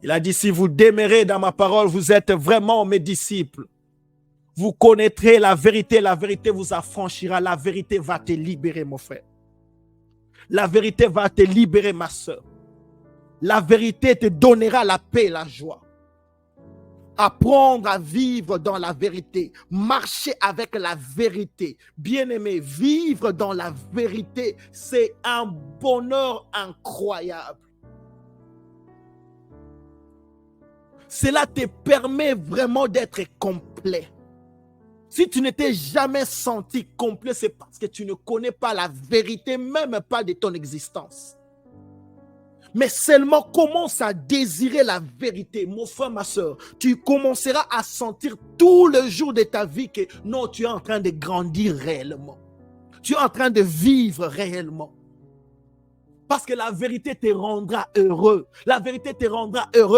Il a dit, si vous demeurez dans ma parole, vous êtes vraiment mes disciples. Vous connaîtrez la vérité vous affranchira, la vérité va te libérer, mon frère. La vérité va te libérer, ma soeur. La vérité te donnera la paix et la joie. Apprendre à vivre dans la vérité, marcher avec la vérité. Bien-aimé, vivre dans la vérité, c'est un bonheur incroyable. Cela te permet vraiment d'être complet. Si tu ne t'es jamais senti complet, c'est parce que tu ne connais pas la vérité, même pas de ton existence. Mais seulement commence à désirer la vérité, mon frère, ma soeur. Tu commenceras à sentir tout le jour de ta vie que non, tu es en train de grandir réellement. Tu es en train de vivre réellement. Parce que la vérité te rendra heureux. La vérité te rendra heureux.